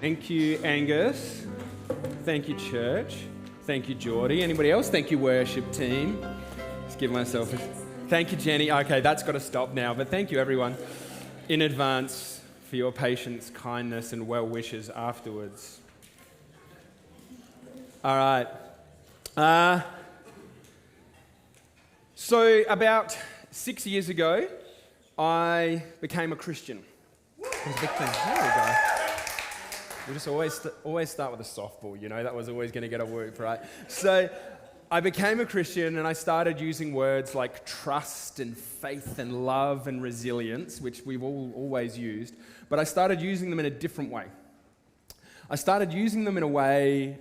Thank you, Angus. Thank you, church. Thank you, Geordie. Anybody else? Thank you, worship team. Just give myself a... Thank you, Jenny. Okay, that's got to stop now. But thank you, everyone, in advance for your patience, kindness, and well wishes afterwards. All right. So about 6 years ago, I became a Christian. It was a big thing. There we go. We just always start with a softball, you know, that was always going to get a whoop, right? So I became a Christian and I started using words like trust and faith and love and resilience, which we've all always used, but I started using them in a different way. I started using them in a way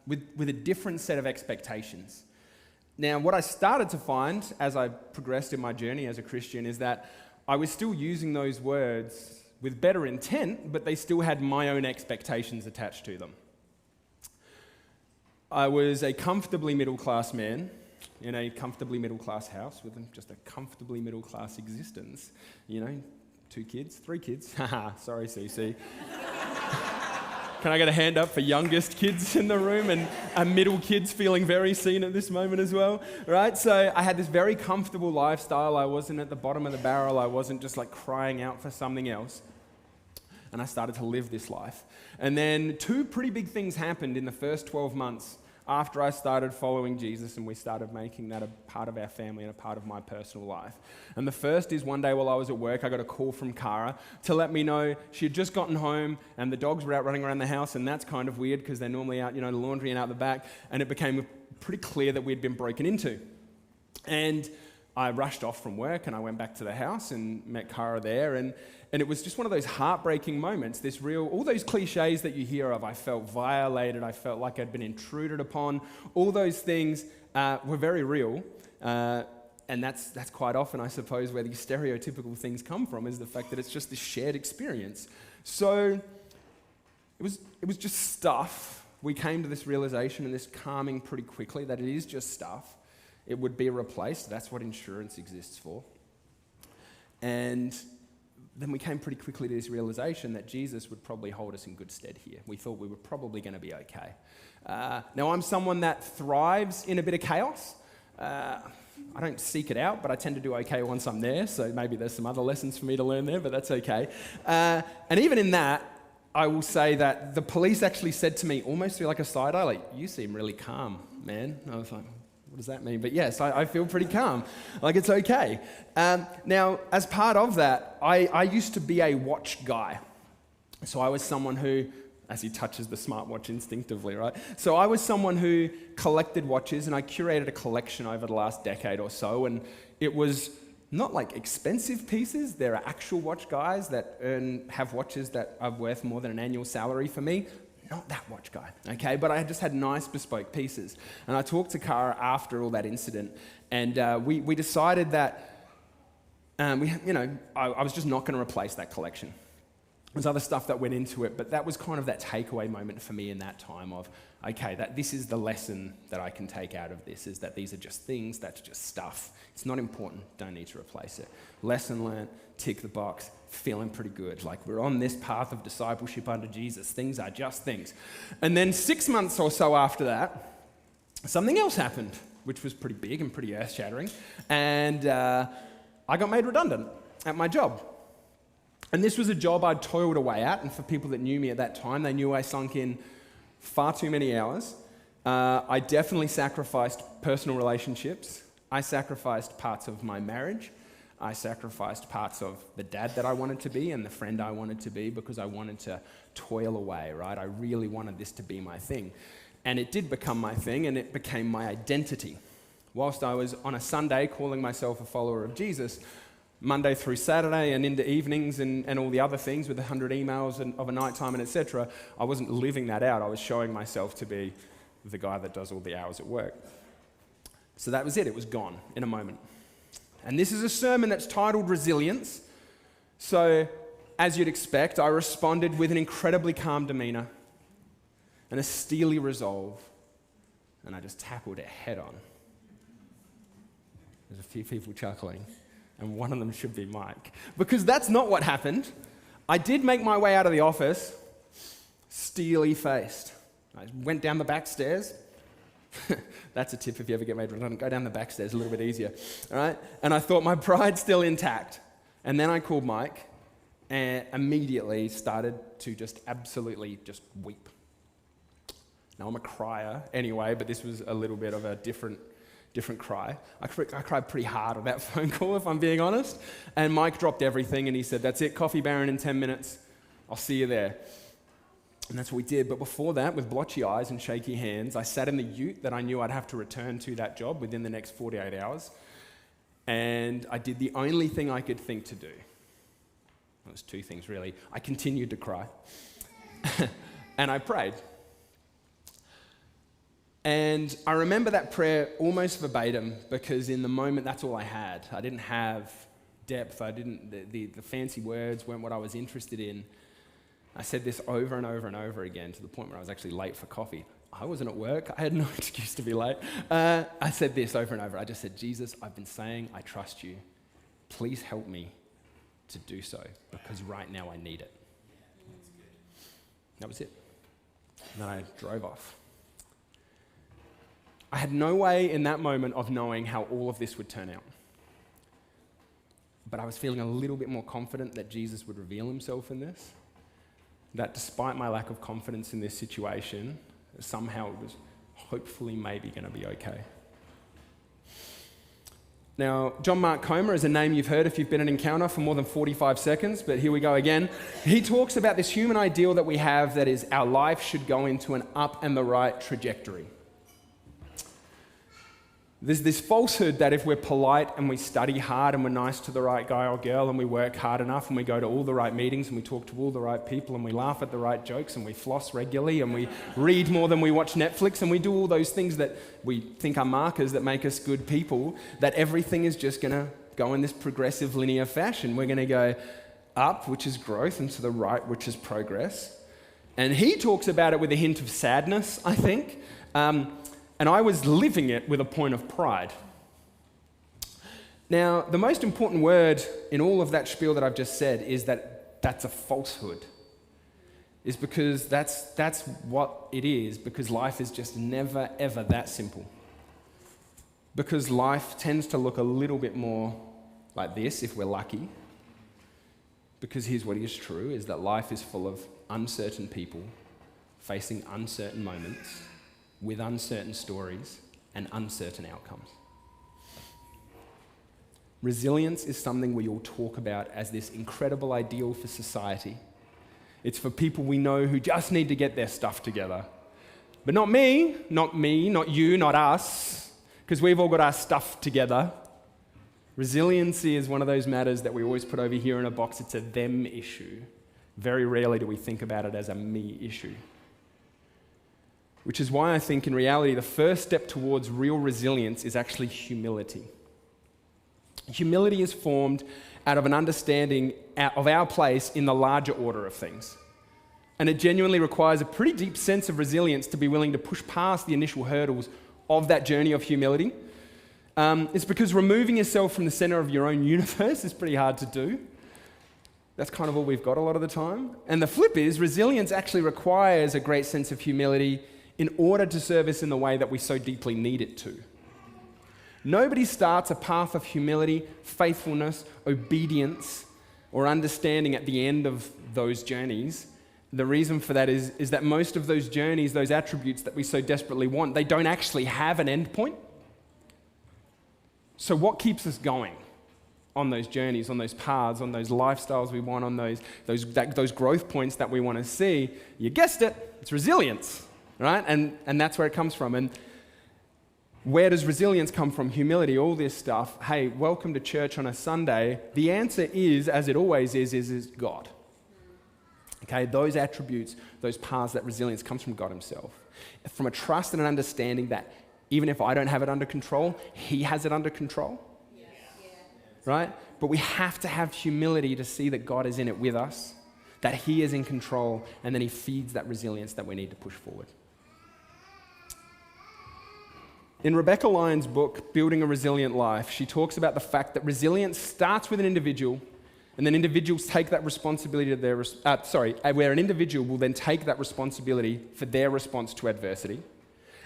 with a different set of expectations. Now, what I started to find as I progressed in my journey as a Christian is that I was still using those words with better intent, but they still had my own expectations attached to them. I was a comfortably middle-class man in a comfortably middle-class house with just a comfortably middle-class existence. You know, 2 kids, 3 kids. Haha, sorry, CC. Can I get a hand up for youngest kids in the room and middle kids feeling very seen at this moment as well, right? So I had this very comfortable lifestyle. I wasn't at the bottom of the barrel. I wasn't just like crying out for something else. And I started to live this life. And then 2 pretty big things happened in the first 12 months after I started following Jesus and we started making that a part of our family and a part of my personal life. And the first is one day while I was at work, I got a call from Cara to let me know she had just gotten home and the dogs were out running around the house, and that's kind of weird because they're normally out, you know, the laundry and out the back, and it became pretty clear that we'd been broken into. And I rushed off from work and I went back to the house and met Cara there, and it was just one of those heartbreaking moments, all those cliches that you hear of. I felt violated, I felt like I'd been intruded upon. All those things were very real, and that's quite often, I suppose, where these stereotypical things come from, is the fact that it's just this shared experience. So it was just stuff. We came to this realization and this calming pretty quickly that it is just stuff. It would be replaced. That's what insurance exists for. And then we came pretty quickly to this realization that Jesus would probably hold us in good stead here. We thought we were probably going to be okay. Now, I'm someone that thrives in a bit of chaos. I don't seek it out, but I tend to do okay once I'm there, so maybe there's some other lessons for me to learn there, but that's okay. And even in that, I will say that the police actually said to me, almost through like a side eye, like, "You seem really calm, man." And I was like, what does that mean? But yes, I feel pretty calm. Like, it's okay. Now, as part of that, I used to be a watch guy. So I was someone who, as he touches the smartwatch instinctively, right? So I was someone who collected watches, and I curated a collection over the last decade or so, and it was not like expensive pieces. There are actual watch guys that have watches that are worth more than an annual salary for me. Not that watch guy, okay? But I just had nice bespoke pieces. And I talked to Cara after all that incident, and we decided that, I was just not going to replace that collection. There's other stuff that went into it, but that was kind of that takeaway moment for me in that time of, okay, that this is the lesson that I can take out of this, is that these are just things, that's just stuff. It's not important, don't need to replace it. Lesson learned, tick the box, feeling pretty good. Like, we're on this path of discipleship under Jesus. Things are just things. And then 6 months or so after that, something else happened, which was pretty big and pretty earth-shattering. And I got made redundant at my job. And this was a job I'd toiled away at, and for people that knew me at that time, they knew I sunk in far too many hours. I definitely sacrificed personal relationships. I sacrificed parts of my marriage. I sacrificed parts of the dad that I wanted to be and the friend I wanted to be because I wanted to toil away, right? I really wanted this to be my thing. And it did become my thing, and it became my identity. Whilst I was on a Sunday calling myself a follower of Jesus, Monday through Saturday and into evenings and all the other things with 100 emails of a night time and etc., I wasn't living that out. I was showing myself to be the guy that does all the hours at work. So that was it. It was gone in a moment. And this is a sermon that's titled Resilience. So, as you'd expect, I responded with an incredibly calm demeanor and a steely resolve, and I just tackled it head on. There's a few people chuckling, and one of them should be Mike. Because that's not what happened. I did make my way out of the office, steely-faced. I went down the back stairs. That's a tip if you ever get made redundant. Go down the back stairs, a little bit easier. All right? And I thought my pride's still intact. And then I called Mike and immediately started to just absolutely just weep. Now, I'm a crier anyway, but this was a little bit of a different cry. I cried pretty hard on that phone call, if I'm being honest. And Mike dropped everything and he said, "That's it, Coffee Baron in 10 minutes. I'll see you there." And that's what we did. But before that, with blotchy eyes and shaky hands, I sat in the ute that I knew I'd have to return to that job within the next 48 hours. And I did the only thing I could think to do. It was two things, really. I continued to cry. And I prayed. And I remember that prayer almost verbatim because in the moment, that's all I had. I didn't have depth. The fancy words weren't what I was interested in. I said this over and over and over again to the point where I was actually late for coffee. I wasn't at work. I had no excuse to be late. I said this over and over. I just said, "Jesus, I've been saying I trust you. Please help me to do so because right now I need it." That was it. And then I drove off. I had no way in that moment of knowing how all of this would turn out. But I was feeling a little bit more confident that Jesus would reveal himself in this. That despite my lack of confidence in this situation, somehow it was hopefully maybe going to be okay. Now, John Mark Comer is a name you've heard if you've been at Encounter for more than 45 seconds, but here we go again. He talks about this human ideal that we have that is our life should go into an up and the right trajectory. There's this falsehood that if we're polite and we study hard and we're nice to the right guy or girl and we work hard enough and we go to all the right meetings and we talk to all the right people and we laugh at the right jokes and we floss regularly and we read more than we watch Netflix and we do all those things that we think are markers that make us good people, that everything is just going to go in this progressive linear fashion. We're going to go up, which is growth, and to the right, which is progress. And he talks about it with a hint of sadness, I think. And I was living it with a point of pride. Now, the most important word in all of that spiel that I've just said is that that's a falsehood. Is because that's what it is, because life is just never, ever that simple. Because life tends to look a little bit more like this, if we're lucky. Because here's what is true, is that life is full of uncertain people facing uncertain moments, with uncertain stories and uncertain outcomes. Resilience is something we all talk about as this incredible ideal for society. It's for people we know who just need to get their stuff together. But not me, not you, not us, because we've all got our stuff together. Resiliency is one of those matters that we always put over here in a box. It's a them issue. Very rarely do we think about it as a me issue. Which is why I think in reality the first step towards real resilience is actually humility. Humility is formed out of an understanding of our place in the larger order of things. And it genuinely requires a pretty deep sense of resilience to be willing to push past the initial hurdles of that journey of humility. It's because removing yourself from the center of your own universe is pretty hard to do. That's kind of all we've got a lot of the time. And the flip is, resilience actually requires a great sense of humility in order to serve us in the way that we so deeply need it to. Nobody starts a path of humility, faithfulness, obedience, or understanding at the end of those journeys. The reason for that is that most of those journeys, those attributes that we so desperately want, they don't actually have an end point. So what keeps us going on those journeys, on those paths, on those lifestyles we want, on those growth points that we want to see? You guessed it, it's resilience. Right? And that's where it comes from. And where does resilience come from? Humility, all this stuff. Hey, welcome to church on a Sunday. The answer is, as it always is God. Okay, those attributes, those paths, that resilience comes from God himself. From a trust and an understanding that even if I don't have it under control, he has it under control. Yes. Right? But we have to have humility to see that God is in it with us, that he is in control, and then he feeds that resilience that we need to push forward. In Rebecca Lyon's book, Building a Resilient Life, she talks about the fact that resilience starts with an individual And then individuals take that responsibility where an individual will then take that responsibility for their response to adversity.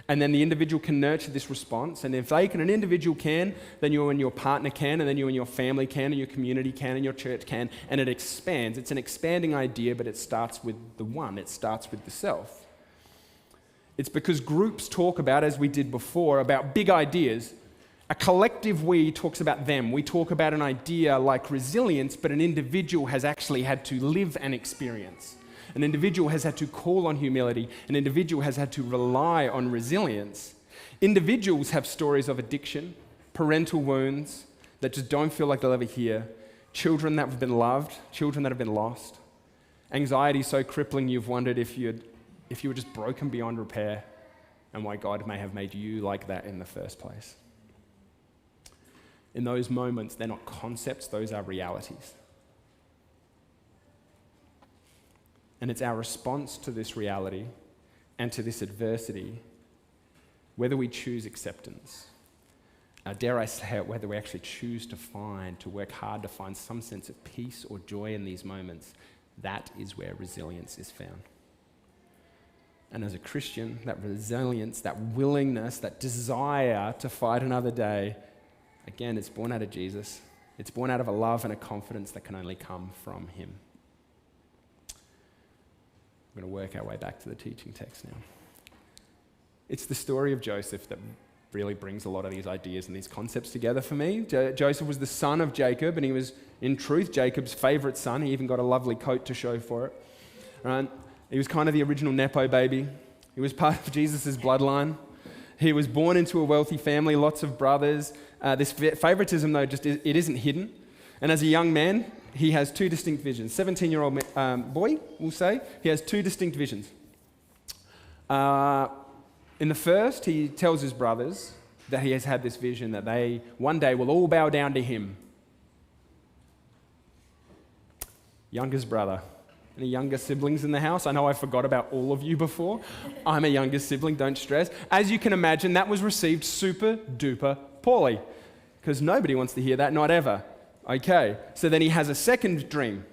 And then the individual can nurture this response. And if they can, an individual can, then you and your partner can, and then you and your family can, and your community can, and your church can, and it expands. It's an expanding idea, but it starts with the one. It starts with the self. It's because groups talk about, as we did before, about big ideas. A collective we talks about them. We talk about an idea like resilience, but an individual has actually had to live an experience. An individual has had to call on humility. An individual has had to rely on resilience. Individuals have stories of addiction, parental wounds that just don't feel like they'll ever hear, children that have been loved, children that have been lost, anxiety so crippling you've wondered if you were just broken beyond repair, and why God may have made you like that in the first place. In those moments, they're not concepts, those are realities. And it's our response to this reality and to this adversity, whether we choose acceptance, dare I say it, whether we actually choose to work hard to find some sense of peace or joy in these moments, that is where resilience is found. And as a Christian, that resilience, that willingness, that desire to fight another day, again, it's born out of Jesus. It's born out of a love and a confidence that can only come from him. We're going to work our way back to the teaching text now. It's the story of Joseph that really brings a lot of these ideas and these concepts together for me. Joseph was the son of Jacob, and he was, in truth, Jacob's favorite son. He even got a lovely coat to show for it. Right? He was kind of the original Nepo baby. He was part of Jesus' bloodline. He was born into a wealthy family, lots of brothers. This favoritism, though, it isn't hidden. And as a young man, he has two distinct visions. 17-year-old boy, we'll say, he has two distinct visions. In the first, he tells his brothers that he has had this vision that they one day will all bow down to him. Youngest brother. Any younger siblings in the house? I know I forgot about all of you before. I'm a younger sibling, don't stress. As you can imagine, that was received super duper poorly, because nobody wants to hear that, not ever. Okay, so then he has a second dream.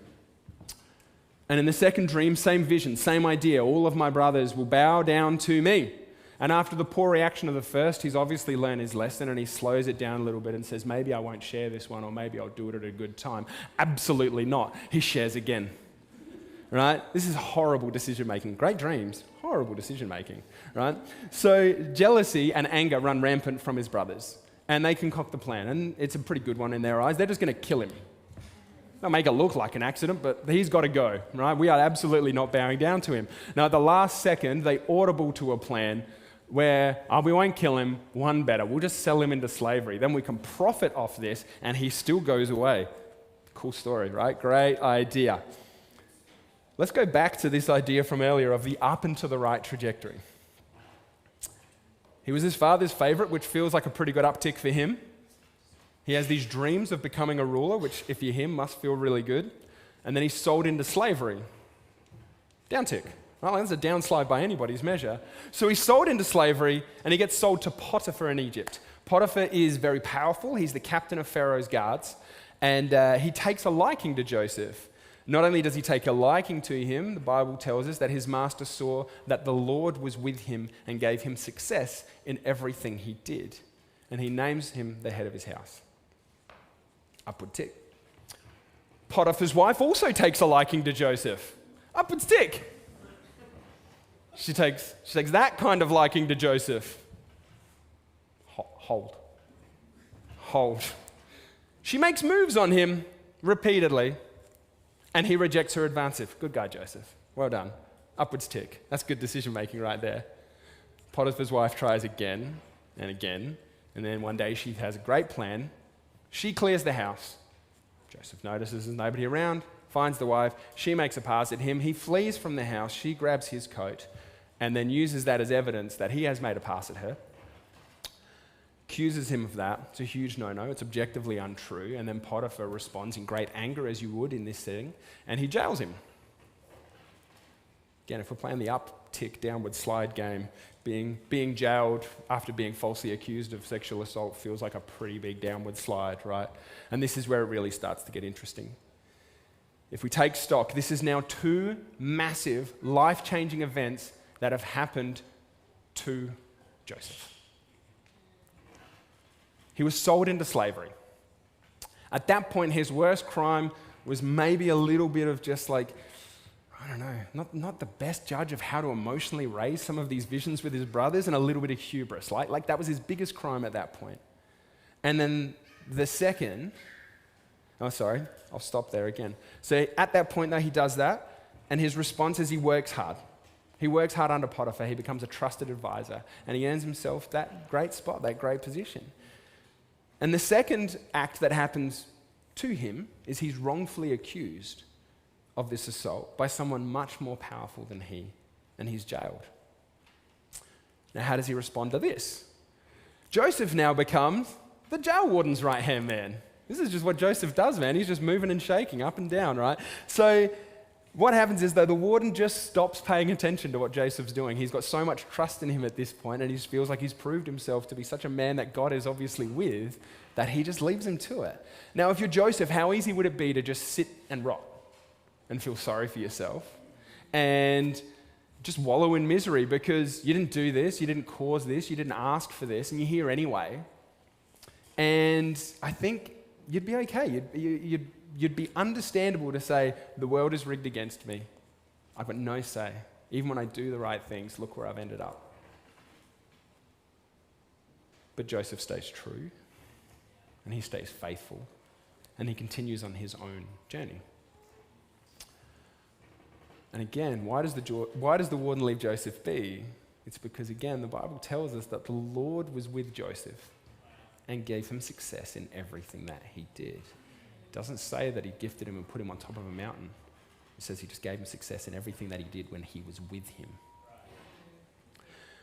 And in the second dream, same vision, same idea. All of my brothers will bow down to me. And after the poor reaction of the first, he's obviously learned his lesson, and he slows it down a little bit and says, maybe I won't share this one, or maybe I'll do it at a good time. Absolutely not. He shares again. Right? This is horrible decision-making. Great dreams, horrible decision-making. Right? So jealousy and anger run rampant from his brothers, and they concoct the plan, and it's a pretty good one in their eyes. They're just going to kill him. They'll make it look like an accident, but he's got to go. Right? We are absolutely not bowing down to him. Now, at the last second, they audible to a plan where we won't kill him, one better. We'll just sell him into slavery. Then we can profit off this, and he still goes away. Cool story, right? Great idea. Let's go back to this idea from earlier of the up and to the right trajectory. He was his father's favorite, which feels like a pretty good uptick for him. He has these dreams of becoming a ruler, which, if you're him, must feel really good. And then he's sold into slavery. Downtick. Well, that's a downslide by anybody's measure. So he's sold into slavery, and he gets sold to Potiphar in Egypt. Potiphar is very powerful. He's the captain of Pharaoh's guards, and he takes a liking to Joseph. Not only does he take a liking to him, the Bible tells us that his master saw that the Lord was with him and gave him success in everything he did. And he names him the head of his house. Upward tick. Potiphar's wife also takes a liking to Joseph. Upwards tick. She takes that kind of liking to Joseph. Hold. She makes moves on him repeatedly, and he rejects her advances. Good guy, Joseph. Well done. Upwards tick. That's good decision making right there. Potiphar's wife tries again and again, and then one day she has a great plan. She clears the house. Joseph notices there's nobody around, finds the wife. She makes a pass at him. He flees from the house. She grabs his coat and then uses that as evidence that he has made a pass at her. Accuses him of that. It's a huge no-no. It's objectively untrue. And then Potiphar responds in great anger, as you would in this setting, and he jails him. Again, if we're playing the uptick, downward slide game, being jailed after being falsely accused of sexual assault feels like a pretty big downward slide, right? And this is where it really starts to get interesting. if we take stock, this is now two massive, life-changing events that have happened to Joseph. He was sold into slavery. At that point, his worst crime was maybe a little bit of just like, I don't know, not the best judge of how to emotionally raise some of these visions with his brothers, and a little bit of hubris. Like that was his biggest crime at that point. And then the second, I'll stop there again. So at that point, though, he does that, and his response is he works hard. He works hard under Potiphar. He becomes a trusted advisor, and he earns himself that great spot, that great position. And the second act that happens to him is he's wrongfully accused of this assault by someone much more powerful than he, and he's jailed. Now, how does he respond to this? Joseph now becomes the jail warden's right-hand man. This is just what Joseph does, man. He's just moving and shaking up and down, right? So what happens is, though, the warden just stops paying attention to what Joseph's doing. He's got so much trust in him at this point, and he just feels like he's proved himself to be such a man that God is obviously with, that he just leaves him to it. Now, if you're Joseph, how easy would it be to just sit and rot and feel sorry for yourself and just wallow in misery because you didn't do this, you didn't cause this, you didn't ask for this, and you're here anyway? And I think you'd be okay. You'd be understandable to say, the world is rigged against me. I've got no say. Even when I do the right things, look where I've ended up. But Joseph stays true, and he stays faithful, and he continues on his own journey. And again, why does the warden leave Joseph be? It's because, again, the Bible tells us that the Lord was with Joseph and gave him success in everything that he did. It doesn't say that he gifted him and put him on top of a mountain. It says he just gave him success in everything that he did when he was with him.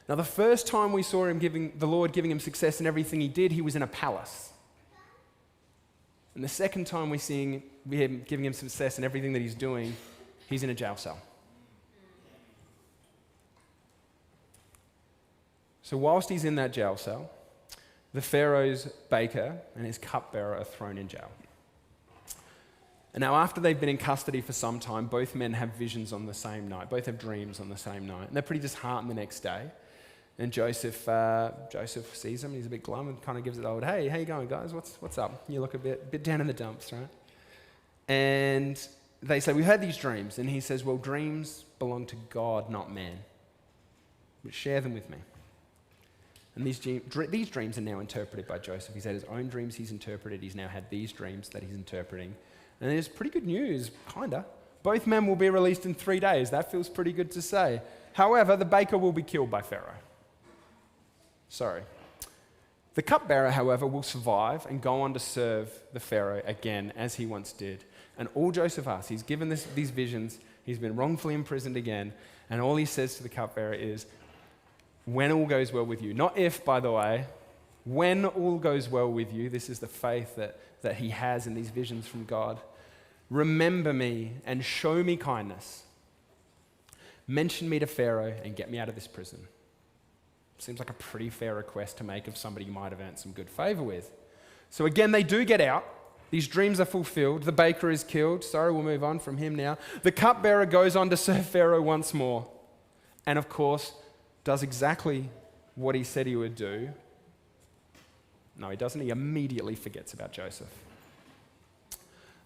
Now, the first time we saw the Lord giving him success in everything he did, he was in a palace. And the second time we see him giving him success in everything that he's doing, he's in a jail cell. So whilst he's in that jail cell, the Pharaoh's baker and his cupbearer are thrown in jail. And now, after they've been in custody for some time, both men have visions on the same night. Both have dreams on the same night. And they're pretty disheartened the next day. And Joseph sees them, and he's a bit glum and kind of gives it the old, hey, how you going, guys? What's up? You look a bit down in the dumps, right? And they say, we heard these dreams. And he says, well, dreams belong to God, not man. But share them with me. And these dreams are now interpreted by Joseph. He's had his own dreams he's interpreted. He's now had these dreams that he's interpreting. And there's pretty good news, kinda. Both men will be released in 3 days. That feels pretty good to say. However, the baker will be killed by Pharaoh. Sorry. The cupbearer, however, will survive and go on to serve the Pharaoh again, as he once did. And all Joseph asks, he's given these visions, he's been wrongfully imprisoned again, and all he says to the cupbearer is, when all goes well with you. Not if, by the way. When all goes well with you, this is the faith that he has in these visions from God. Remember me and show me kindness. Mention me to Pharaoh and get me out of this prison. Seems like a pretty fair request to make of somebody you might have earned some good favor with. So again, they do get out. These dreams are fulfilled. The baker is killed. Sorry, we'll move on from him now. The cupbearer goes on to serve Pharaoh once more. And of course, does exactly what he said he would do. No, he doesn't. He immediately forgets about Joseph.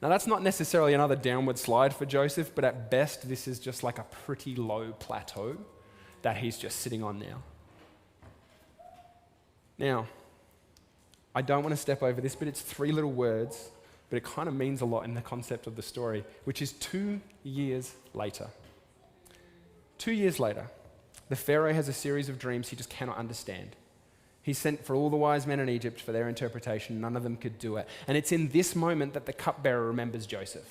Now, that's not necessarily another downward slide for Joseph, but at best, this is just like a pretty low plateau that he's just sitting on now. Now, I don't want to step over this, but it's 3 little words, but it kind of means a lot in the concept of the story, which is 2 years later. 2 years later, the Pharaoh has a series of dreams he just cannot understand. He sent for all the wise men in Egypt for their interpretation. None of them could do it. And it's in this moment that the cupbearer remembers Joseph.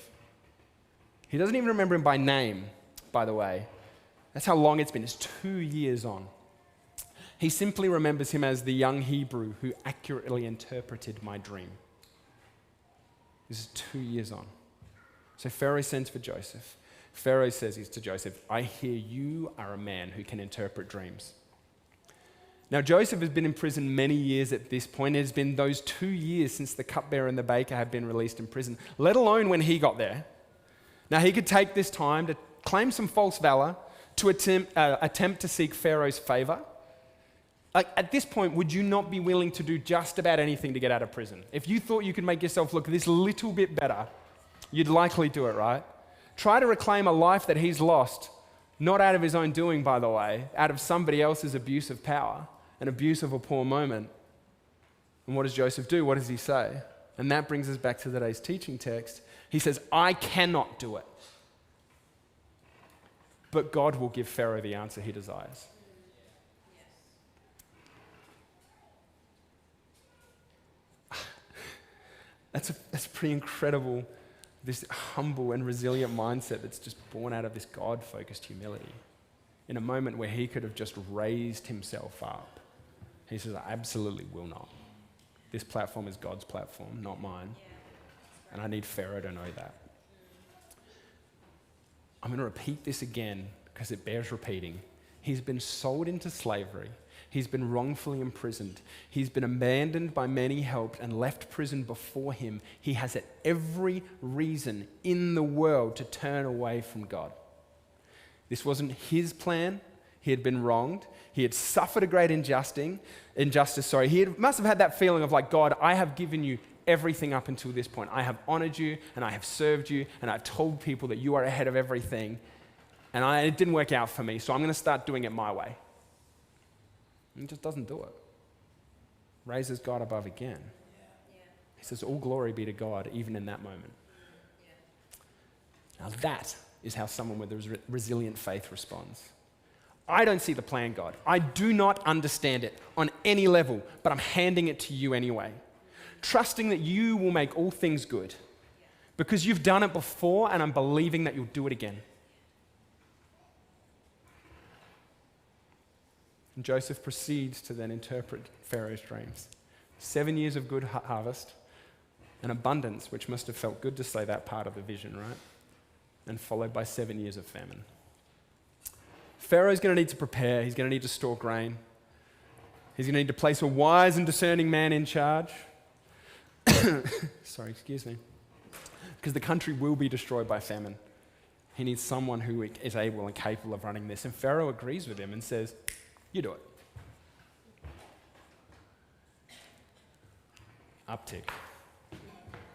He doesn't even remember him by name, by the way. That's how long it's been. It's 2 years on. He simply remembers him as the young Hebrew who accurately interpreted my dream. This is 2 years on. So Pharaoh sends for Joseph. Pharaoh says to Joseph, I hear you are a man who can interpret dreams. Now, Joseph has been in prison many years at this point. It has been those 2 years since the cupbearer and the baker had been released in prison, let alone when he got there. Now, he could take this time to claim some false valor, to attempt to seek Pharaoh's favor. Like, at this point, would you not be willing to do just about anything to get out of prison? If you thought you could make yourself look this little bit better, you'd likely do it, right? Try to reclaim a life that he's lost, not out of his own doing, by the way, out of somebody else's abuse of power and abuse of a poor moment. And what does Joseph do? What does he say? And that brings us back to today's teaching text. He says, I cannot do it. But God will give Pharaoh the answer he desires. That's pretty incredible, this humble and resilient mindset that's just born out of this God-focused humility. In a moment where he could have just raised himself up, he says, I absolutely will not. This platform is God's platform, not mine. And I need Pharaoh to know that. I'm going to repeat this again because it bears repeating. He's been sold into slavery. He's been wrongfully imprisoned. He's been abandoned by many, helped, and left prison before him. He has every reason in the world to turn away from God. This wasn't his plan. He had been wronged. He had suffered a great injustice. He must have had that feeling of like, God, I have given you everything up until this point. I have honored you, and I have served you, and I've told people that you are ahead of everything. And it didn't work out for me, so I'm going to start doing it my way. And he just doesn't do it. Raises God above again. He says, all glory be to God, even in that moment. Now that is how someone with a resilient faith responds. I don't see the plan, God. I do not understand it on any level, but I'm handing it to you anyway. Trusting that you will make all things good. Because you've done it before, and I'm believing that you'll do it again. And Joseph proceeds to then interpret Pharaoh's dreams. 7 years of good harvest, and abundance, which must have felt good to say that part of the vision, right? And followed by 7 years of famine. Pharaoh's going to need to prepare. He's going to need to store grain. He's going to need to place a wise and discerning man in charge. Sorry, excuse me. Because the country will be destroyed by famine. He needs someone who is able and capable of running this. And Pharaoh agrees with him and says, you do it.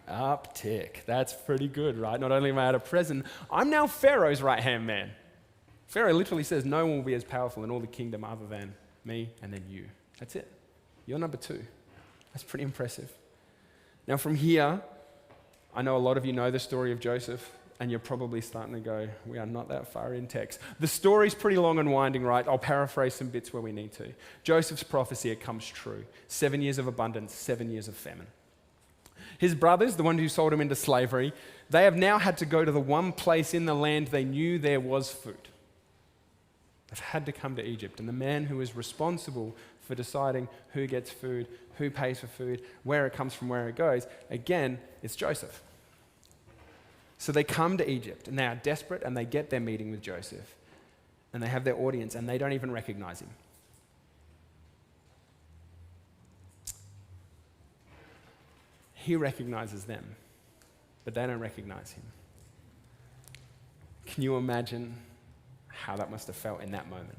Uptick. That's pretty good, right? Not only am I out of prison, I'm now Pharaoh's right-hand man. Pharaoh literally says, no one will be as powerful in all the kingdom other than me and then you. That's it. You're number 2. That's pretty impressive. Now from here, I know a lot of you know the story of Joseph, and you're probably starting to go, we are not that far in text. The story's pretty long and winding, right? I'll paraphrase some bits where we need to. Joseph's prophecy, it comes true. 7 years of abundance, 7 years of famine. His brothers, the one who sold him into slavery, they have now had to go to the one place in the land they knew there was food. They've had to come to Egypt. And the man who is responsible for deciding who gets food, who pays for food, where it comes from, where it goes, again, it's Joseph. So they come to Egypt, and they are desperate, and they get their meeting with Joseph. And they have their audience, and they don't even recognize him. He recognizes them, but they don't recognize him. Can you imagine how that must have felt in that moment?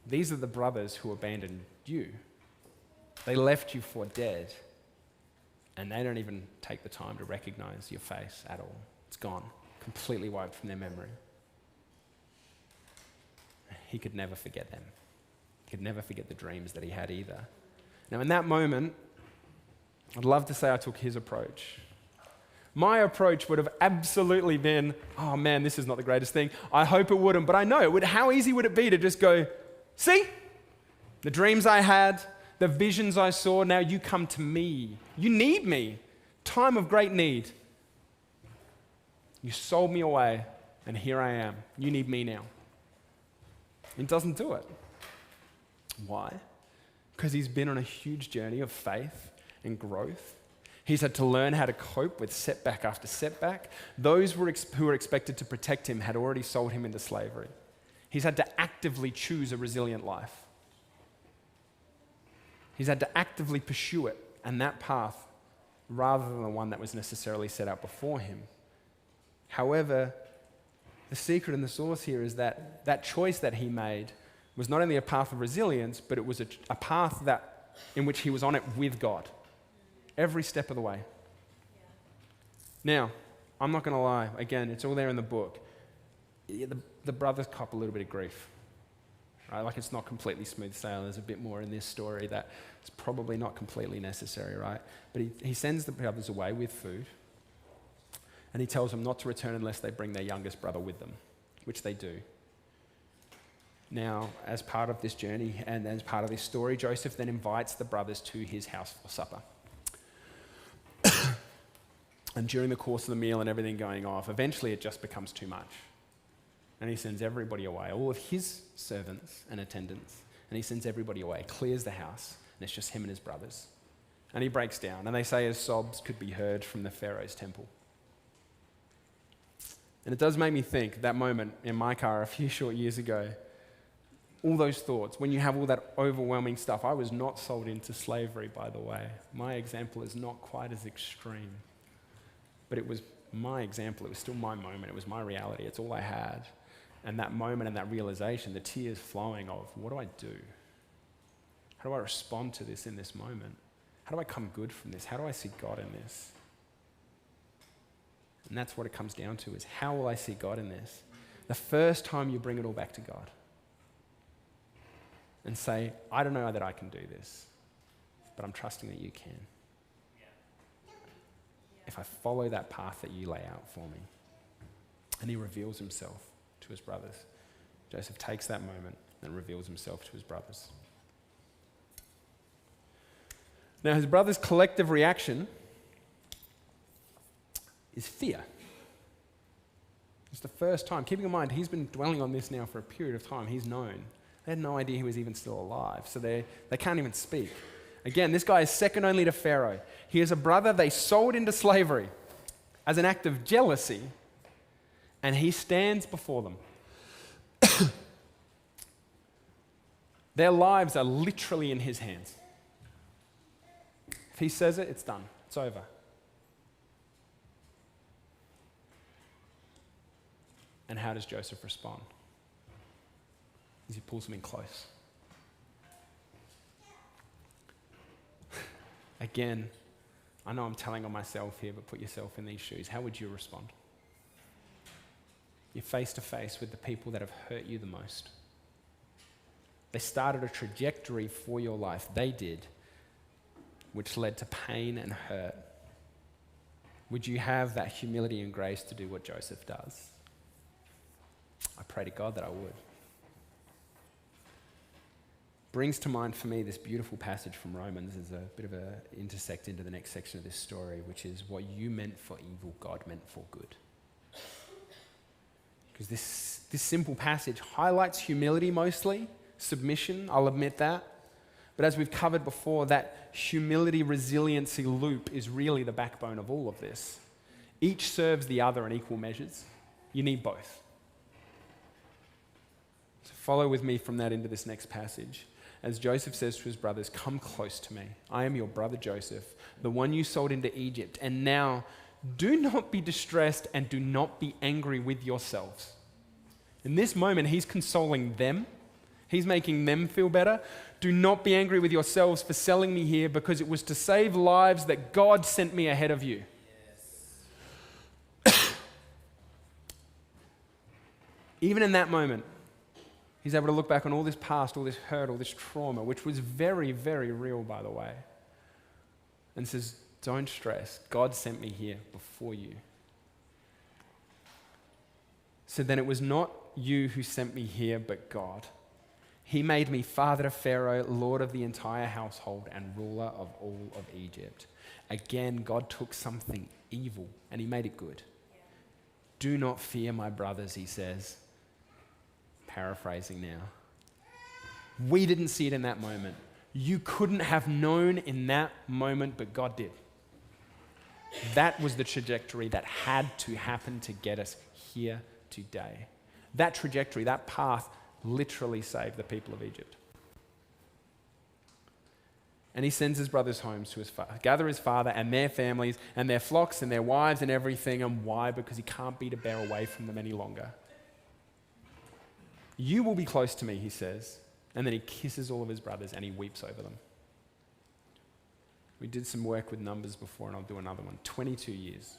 These are the brothers who abandoned you. They left you for dead, and they don't even take the time to recognize your face at all. It's gone, completely wiped from their memory. He could never forget them. He could never forget the dreams that he had either. Now, in that moment, I'd love to say I took his approach. My approach would have absolutely been, oh man, this is not the greatest thing. I hope it wouldn't, but I know it would. How easy would it be to just go, see, the dreams I had, the visions I saw, now you come to me. You need me. Time of great need. You sold me away, and here I am. You need me now. He doesn't do it. Why? Because he's been on a huge journey of faith and growth. He's had to learn how to cope with setback after setback. Those who were expected to protect him had already sold him into slavery. He's had to actively choose a resilient life. He's had to actively pursue it and that path rather than the one that was necessarily set out before him. However, the secret and the source here is that that choice that he made was not only a path of resilience, but it was a path in which he was on it with God every step of the way. Now, I'm not going to lie. Again, it's all there in the book. The brothers cop a little bit of grief. Right? Like, it's not completely smooth sailing. There's a bit more in this story that is probably not completely necessary, right? But he sends the brothers away with food, and he tells them not to return unless they bring their youngest brother with them, which they do. Now, as part of this journey and as part of this story, Joseph then invites the brothers to his house for supper. And during the course of the meal and everything going off, eventually it just becomes too much. And he sends everybody away, all of his servants and attendants, and he sends everybody away, clears the house, and it's just him and his brothers. And he breaks down, and they say his sobs could be heard from the Pharaoh's temple. And it does make me think, that moment in my car a few short years ago, all those thoughts, when you have all that overwhelming stuff. I was not sold into slavery, by the way. My example is not quite as extreme. But it was my example. It was still my moment. It was my reality. It's all I had. And that moment and that realization, the tears flowing of, what do I do? How do I respond to this in this moment? How do I come good from this? How do I see God in this? And that's what it comes down to, is how will I see God in this? The first time you bring it all back to God and say, I don't know that I can do this, but I'm trusting that you can. If I follow that path that you lay out for me. And he reveals himself to his brothers. Joseph takes that moment and reveals himself to his brothers. Now, his brothers' collective reaction is fear. It's the first time. Keeping in mind, he's been dwelling on this now for a period of time. He's known. They had no idea he was even still alive, so they can't even speak. Again, this guy is second only to Pharaoh. He is a brother they sold into slavery as an act of jealousy, and he stands before them. Their lives are literally in his hands. If he says it, it's done. It's over. And how does Joseph respond? As he pulls them in close. Again, I know I'm telling on myself here, but put yourself in these shoes. How would you respond? You're face to face with the people that have hurt you the most. They started a trajectory for your life. They did, which led to pain and hurt. Would you have that humility and grace to do what Joseph does? I pray to God that I would. Brings to mind for me this beautiful passage from Romans as a bit of a intersect into the next section of this story, which is what you meant for evil, God meant for good. Because this simple passage highlights humility mostly, submission, I'll admit that. But as we've covered before, that humility resiliency loop is really the backbone of all of this. Each serves the other in equal measures. You need both. So follow with me from that into this next passage. As Joseph says to his brothers, come close to me. I am your brother Joseph, the one you sold into Egypt. And now do not be distressed and do not be angry with yourselves. In this moment, he's consoling them. He's making them feel better. Do not be angry with yourselves for selling me here, because it was to save lives that God sent me ahead of you. Yes. Even in that moment, he's able to look back on all this past, all this hurt, all this trauma, which was very, very real, by the way, and says, don't stress. God sent me here before you. So then it was not you who sent me here, but God. He made me father to Pharaoh, lord of the entire household, and ruler of all of Egypt. Again, God took something evil and he made it good. Yeah. Do not fear, my brothers, he says. Paraphrasing now. We didn't see it in that moment. You couldn't have known in that moment, but God did. That was the trajectory that had to happen to get us here today. That trajectory, that path, literally saved the people of Egypt. And he sends his brothers home to gather his father and their families and their flocks and their wives and everything. And why? Because he can't be to bear away from them any longer. You will be close to me, he says. And then he kisses all of his brothers and he weeps over them. We did some work with numbers before, and I'll do another one. 22 years.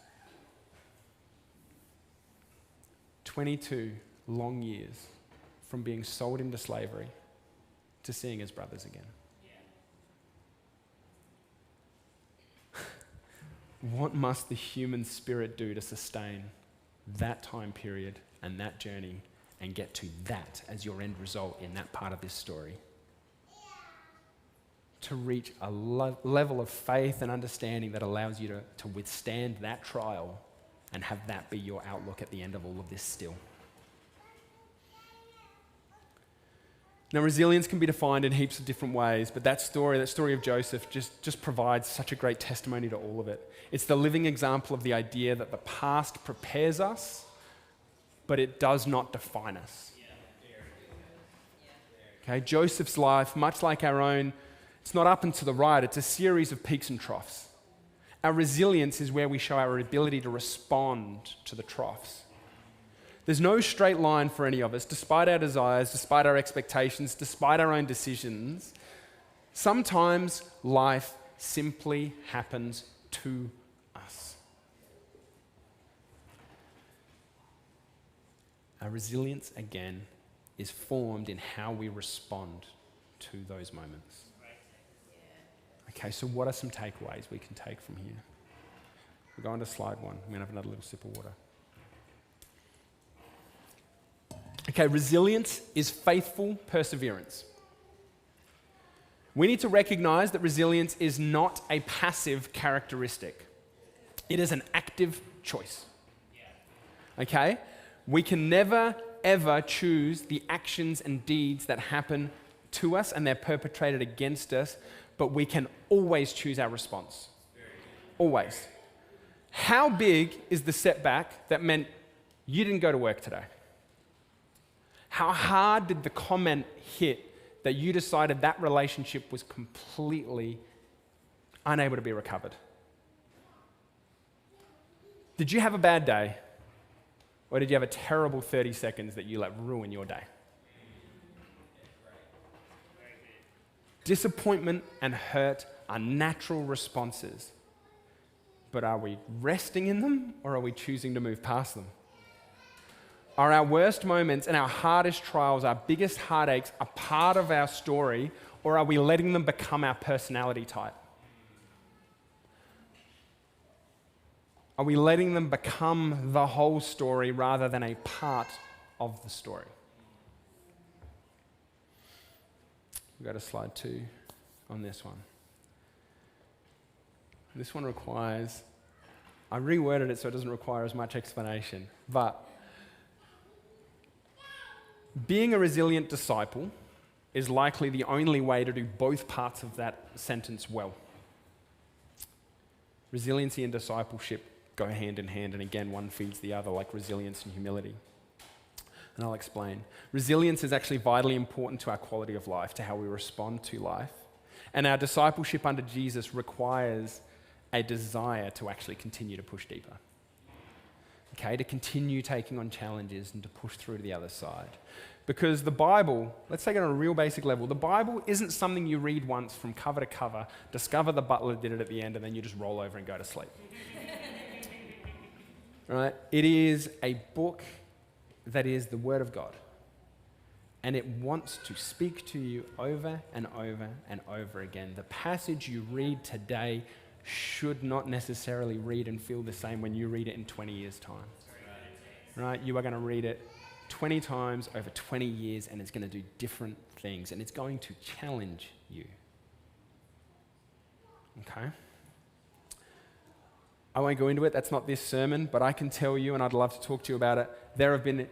22 long years from being sold into slavery to seeing his brothers again. What must the human spirit do to sustain that time period and that journey and get to that as your end result in that part of this story? To reach a level of faith and understanding that allows you to withstand that trial and have that be your outlook at the end of all of this still. Now, resilience can be defined in heaps of different ways, but that story of Joseph just provides such a great testimony to all of it. It's the living example of the idea that the past prepares us, but it does not define us. Okay, Joseph's life, much like our own, it's not up and to the right, it's a series of peaks and troughs. Our resilience is where we show our ability to respond to the troughs. There's no straight line for any of us, despite our desires, despite our expectations, despite our own decisions. Sometimes life simply happens to us. Our resilience, again, is formed in how we respond to those moments. Okay, so what are some takeaways we can take from here? We're going to slide 1. I'm going to have another little sip of water. Okay, resilience is faithful perseverance. We need to recognize that resilience is not a passive characteristic. It is an active choice. Okay? We can never, ever choose the actions and deeds that happen to us and they're perpetrated against us, but we can always choose our response. Always. How big is the setback that meant you didn't go to work today? How hard did the comment hit that you decided that relationship was completely unable to be recovered? Did you have a bad day? Or did you have a terrible 30 seconds that you let ruin your day? Disappointment and hurt are natural responses. But are we resting in them or are we choosing to move past them? Are our worst moments and our hardest trials, our biggest heartaches, a part of our story, or are we letting them become our personality type? Are we letting them become the whole story rather than a part of the story? We'll go to slide 2 on this one. This one requires, I reworded it so it doesn't require as much explanation, but being a resilient disciple is likely the only way to do both parts of that sentence well. Resiliency and discipleship go hand in hand, and again, one feeds the other, like resilience and humility. And I'll explain. Resilience is actually vitally important to our quality of life, to how we respond to life. And our discipleship under Jesus requires a desire to actually continue to push deeper. Okay, to continue taking on challenges and to push through to the other side. Because the Bible, let's take it on a real basic level, the Bible isn't something you read once from cover to cover, discover the butler did it at the end, and then you just roll over and go to sleep. Right? It is a book that is the Word of God. And it wants to speak to you over and over and over again. The passage you read today should not necessarily read and feel the same when you read it in 20 years' time. Right? You are going to read it 20 times over 20 years and it's going to do different things and it's going to challenge you. Okay? I won't go into it, that's not this sermon, but I can tell you, and I'd love to talk to you about it, there have been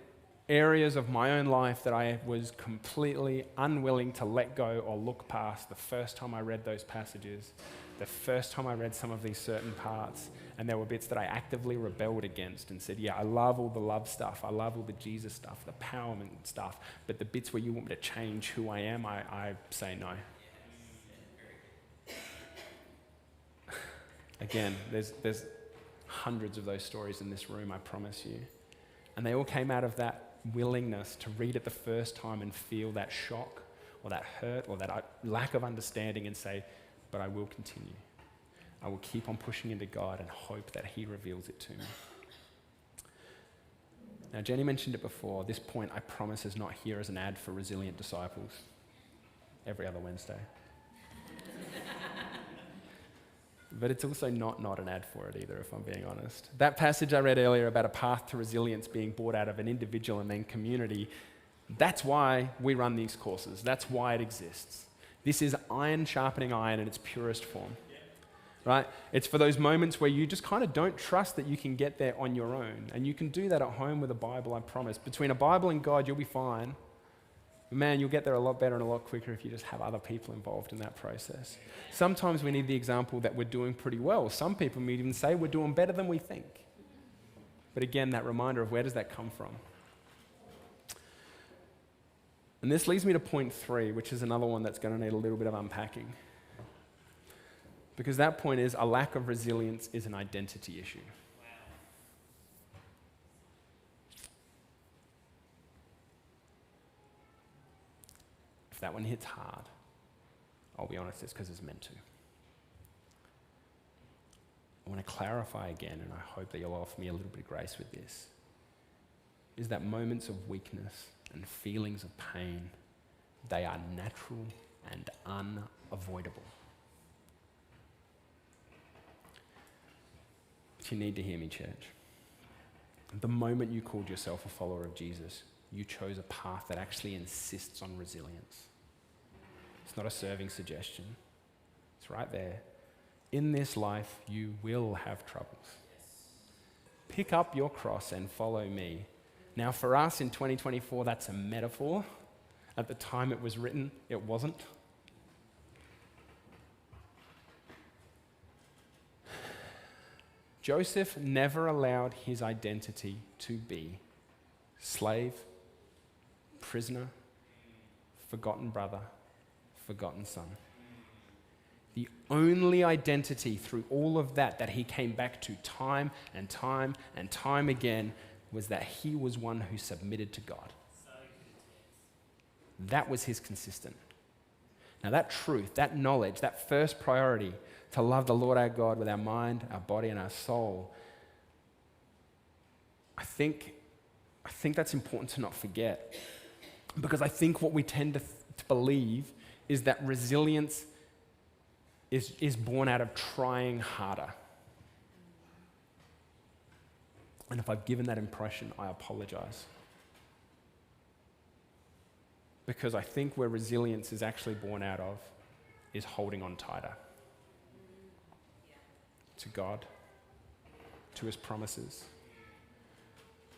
areas of my own life that I was completely unwilling to let go or look past the first time I read those passages, the first time I read some of these certain parts, and there were bits that I actively rebelled against and said, yeah, I love all the love stuff, I love all the Jesus stuff, the empowerment stuff, but the bits where you want me to change who I am, I say no. Again, there's hundreds of those stories in this room, I promise you. And they all came out of that willingness to read it the first time and feel that shock or that hurt or that lack of understanding and say, but I will continue. I will keep on pushing into God and hope that he reveals it to me. Now, Jenny mentioned it before. This point, I promise, is not here as an ad for Resilient Disciples every other Wednesday. But it's also not an ad for it either, if I'm being honest. That passage I read earlier about a path to resilience being brought out of an individual and then community, that's why we run these courses. That's why it exists. This is iron sharpening iron in its purest form. Right? It's for those moments where you just kind of don't trust that you can get there on your own. And you can do that at home with a Bible, I promise. Between a Bible and God, you'll be fine. But man, you'll get there a lot better and a lot quicker if you just have other people involved in that process. Sometimes we need the example that we're doing pretty well. Some people may even say we're doing better than we think. But again, that reminder of where does that come from? And this leads me to point 3, which is another one that's going to need a little bit of unpacking. Because that point is a lack of resilience is an identity issue. If that one hits hard, I'll be honest, it's because it's meant to. I want to clarify again, and I hope that you'll offer me a little bit of grace with this, is that moments of weakness and feelings of pain, they are natural and unavoidable. But you need to hear me, church. The moment you called yourself a follower of Jesus, you chose a path that actually insists on resilience. It's not a serving suggestion. It's right there. In this life, you will have troubles. Pick up your cross and follow me. Now, for us in 2024, that's a metaphor. At the time it was written, it wasn't. Joseph never allowed his identity to be slave, prisoner, forgotten brother, forgotten son. The only identity through all of that he came back to time and time and time again was that he was one who submitted to God. That was his consistent. Now that truth, that knowledge, that first priority to love the Lord our God with our mind, our body, and our soul, I think that's important to not forget. Because I think what we tend to believe is that resilience is born out of trying harder. And if I've given that impression, I apologize. Because I think where resilience is actually born out of is holding on tighter. To God, to his promises.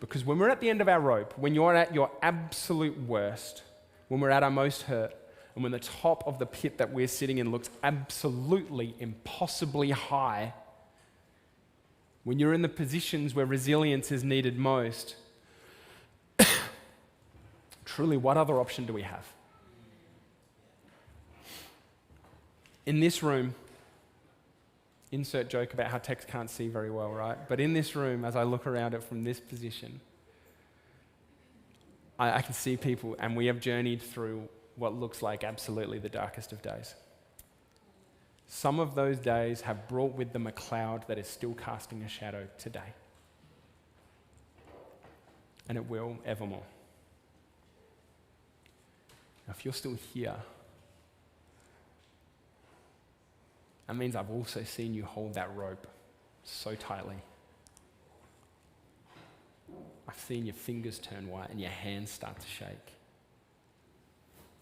Because when we're at the end of our rope, when you're at your absolute worst, when we're at our most hurt, and when the top of the pit that we're sitting in looks absolutely impossibly high, when you're in the positions where resilience is needed most, truly, what other option do we have? In this room, insert joke about how text can't see very well, right? But in this room, as I look around it from this position, I can see people, and we have journeyed through what looks like absolutely the darkest of days. Some of those days have brought with them a cloud that is still casting a shadow today. And it will evermore. Now, if you're still here, that means I've also seen you hold that rope so tightly. I've seen your fingers turn white and your hands start to shake.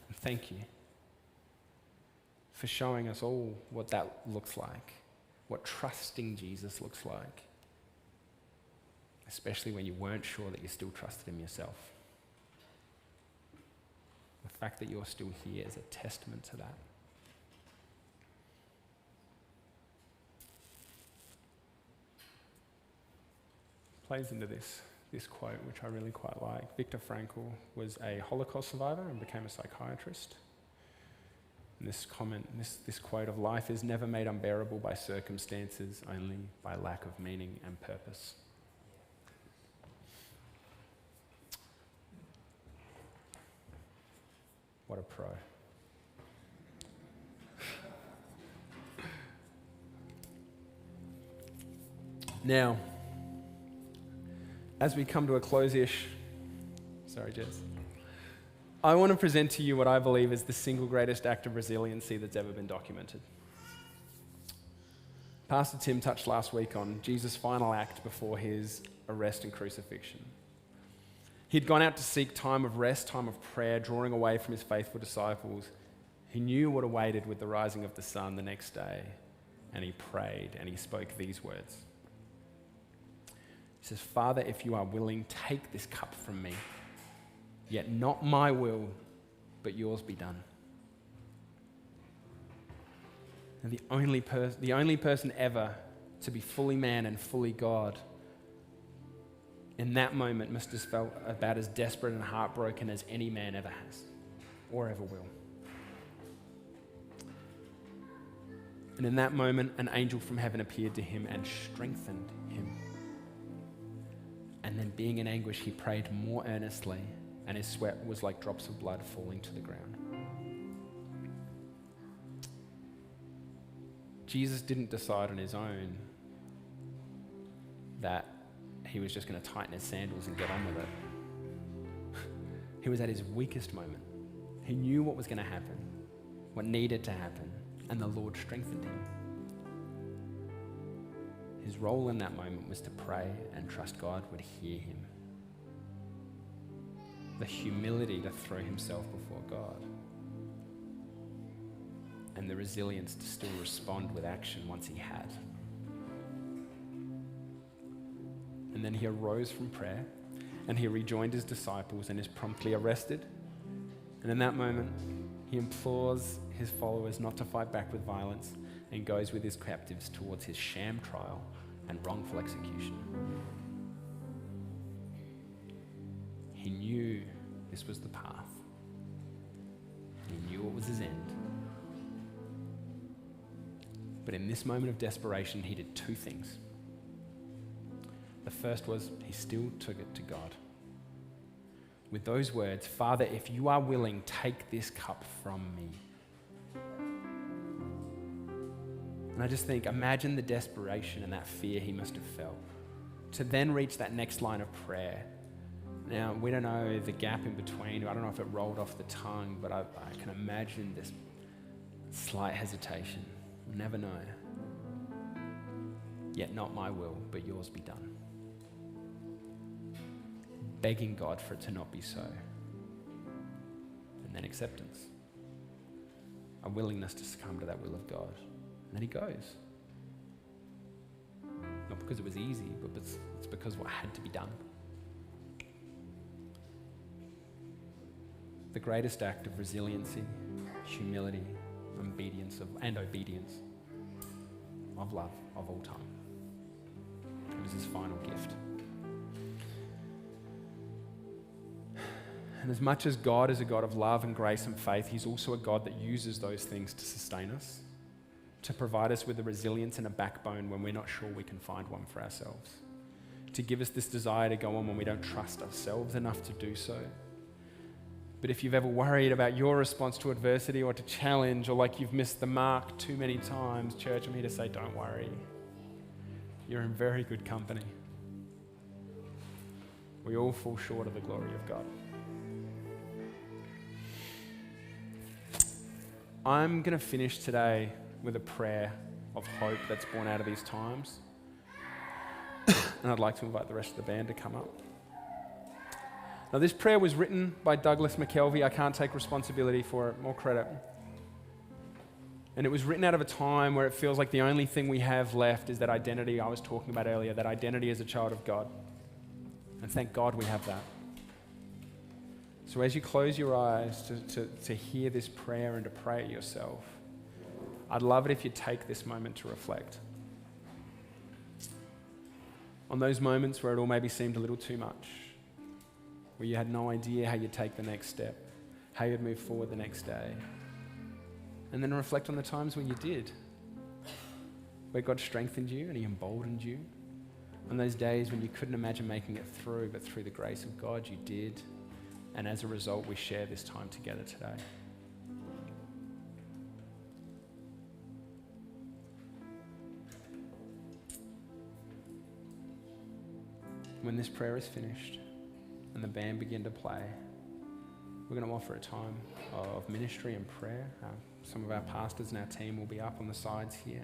And thank you for showing us all what that looks like, what trusting Jesus looks like, especially when you weren't sure that you still trusted him yourself. The fact that you're still here is a testament to that. Plays into this quote, which I really quite like. Viktor Frankl was a Holocaust survivor and became a psychiatrist. And this comment, this quote of life is never made unbearable by circumstances, only by lack of meaning and purpose. What a pro. Now, as we come to a close-ish, sorry, Jess, I want to present to you what I believe is the single greatest act of resiliency that's ever been documented. Pastor Tim touched last week on Jesus' final act before his arrest and crucifixion. He'd gone out to seek time of rest, time of prayer, drawing away from his faithful disciples. He knew what awaited with the rising of the sun the next day, and he prayed and he spoke these words. He says, "Father, if you are willing, take this cup from me. Yet not my will, but yours be done." And the only person ever to be fully man and fully God in that moment must have felt about as desperate and heartbroken as any man ever has or ever will. And in that moment, an angel from heaven appeared to him and strengthened him. And then, being in anguish, he prayed more earnestly, and his sweat was like drops of blood falling to the ground. Jesus didn't decide on his own that he was just going to tighten his sandals and get on with it. He was at his weakest moment. He knew what was going to happen, what needed to happen, and the Lord strengthened him. His role in that moment was to pray and trust God would hear him. The humility to throw himself before God. And the resilience to still respond with action once he had. And then he arose from prayer and he rejoined his disciples and is promptly arrested. And in that moment, he implores his followers not to fight back with violence and goes with his captives towards his sham trial and wrongful execution. He knew this was the path. He knew it was his end. But in this moment of desperation, he did two things. The first was he still took it to God. With those words, "Father, if you are willing, take this cup from me." And I just think, imagine the desperation and that fear he must have felt to then reach that next line of prayer. Now, we don't know the gap in between. I don't know if it rolled off the tongue, but I can imagine this slight hesitation. We'll never know. "Yet not my will, but yours be done." Begging God for it to not be so. And then acceptance. A willingness to succumb to that will of God. And then he goes. Not because it was easy, but it's because what had to be done. The greatest act of resiliency, humility, obedience of love of all time. It was his final gift. And as much as God is a God of love and grace and faith, he's also a God that uses those things to sustain us, to provide us with a resilience and a backbone when we're not sure we can find one for ourselves, to give us this desire to go on when we don't trust ourselves enough to do so. But if you've ever worried about your response to adversity or to challenge, or like you've missed the mark too many times, church, I'm here to say, don't worry. You're in very good company. We all fall short of the glory of God. I'm going to finish today with a prayer of hope that's born out of these times. And I'd like to invite the rest of the band to come up. Now, this prayer was written by Douglas McKelvey. I can't take responsibility for it, more credit. And it was written out of a time where it feels like the only thing we have left is that identity I was talking about earlier, that identity as a child of God. And thank God we have that. So as you close your eyes to hear this prayer and to pray it yourself, I'd love it if you take this moment to reflect on those moments where it all maybe seemed a little too much, where you had no idea how you'd take the next step, how you'd move forward the next day. And then reflect on the times when you did, where God strengthened you and he emboldened you. On those days when you couldn't imagine making it through, but through the grace of God, you did. And as a result, we share this time together today. When this prayer is finished and the band begin to play, we're going to offer a time of ministry and prayer. Some of our pastors and our team will be up on the sides here.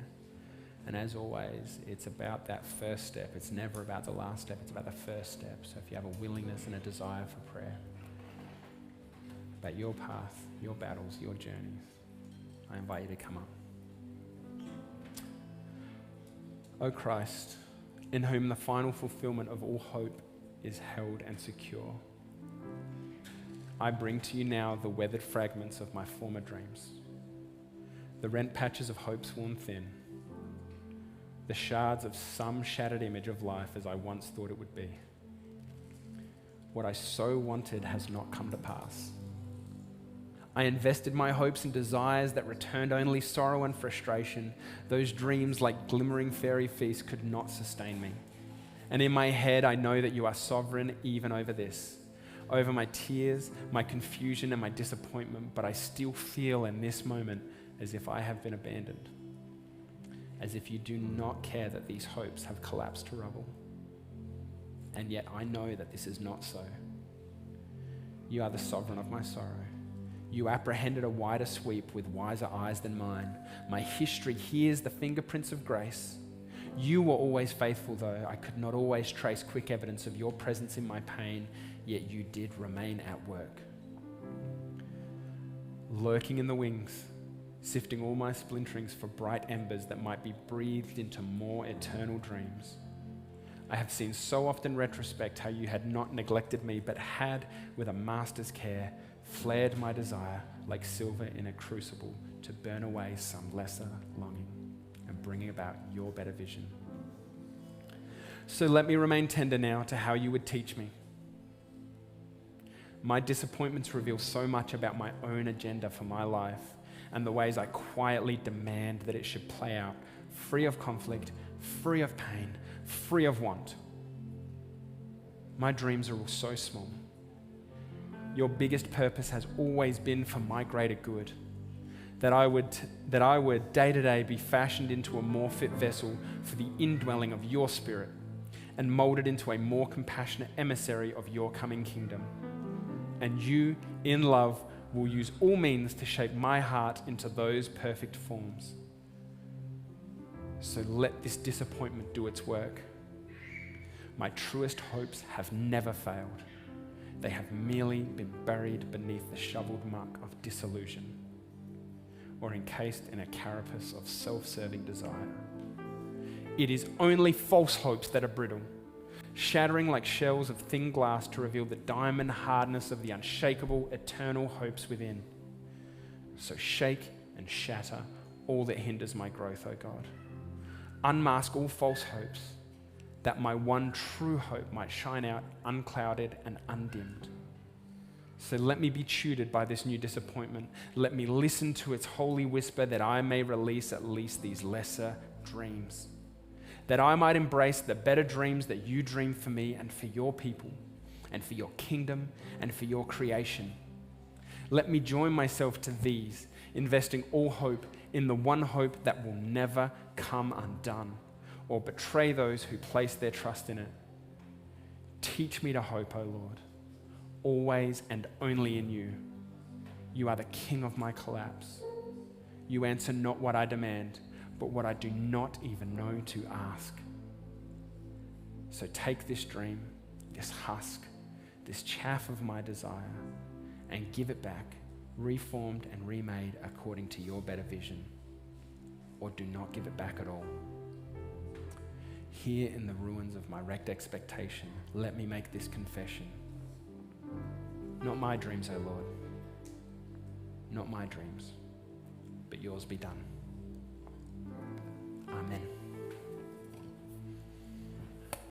And as always, it's about that first step. It's never about the last step. It's about the first step. So if you have a willingness and a desire for prayer, about your path, your battles, your journeys, I invite you to come up. O Christ, in whom the final fulfillment of all hope is held and secure, I bring to you now the weathered fragments of my former dreams, the rent patches of hopes worn thin, the shards of some shattered image of life as I once thought it would be. What I so wanted has not come to pass. I invested my hopes in desires that returned only sorrow and frustration. Those dreams, like glimmering fairy feasts, could not sustain me. And in my head, I know that you are sovereign even over this, over my tears, my confusion, and my disappointment, but I still feel in this moment as if I have been abandoned, as if you do not care that these hopes have collapsed to rubble. And yet I know that this is not so. You are the sovereign of my sorrow. You apprehended a wider sweep with wiser eyes than mine. My history hears the fingerprints of grace. You were always faithful, though I could not always trace quick evidence of your presence in my pain, yet you did remain at work. Lurking in the wings, sifting all my splinterings for bright embers that might be breathed into more eternal dreams. I have seen so often in retrospect how you had not neglected me, but had, with a master's care, flared my desire like silver in a crucible to burn away some lesser longing and bring about your better vision. So let me remain tender now to how you would teach me. My disappointments reveal so much about my own agenda for my life and the ways I quietly demand that it should play out, free of conflict, free of pain, free of want. My dreams are all so small. Your biggest purpose has always been for my greater good, that I would day to day be fashioned into a more fit vessel for the indwelling of your spirit and molded into a more compassionate emissary of your coming kingdom. And you, in love, will use all means to shape my heart into those perfect forms. So let this disappointment do its work. My truest hopes have never failed. They have merely been buried beneath the shoveled muck of disillusion, or encased in a carapace of self-serving desire. It is only false hopes that are brittle, shattering like shells of thin glass to reveal the diamond hardness of the unshakable, eternal hopes within. So shake and shatter all that hinders my growth, O God. Unmask all false hopes, that my one true hope might shine out unclouded and undimmed. So let me be tutored by this new disappointment. Let me listen to its holy whisper that I may release at least these lesser dreams, that I might embrace the better dreams that you dream for me and for your people and for your kingdom and for your creation. Let me join myself to these, investing all hope in the one hope that will never come undone or betray those who place their trust in it. Teach me to hope, O Lord, always and only in you. You are the King of my collapse. You answer not what I demand, but what I do not even know to ask. So take this dream, this husk, this chaff of my desire, and give it back, reformed and remade according to your better vision. Or do not give it back at all. Here in the ruins of my wrecked expectation, let me make this confession. Not my dreams, O Lord. Not my dreams, but yours be done. Amen.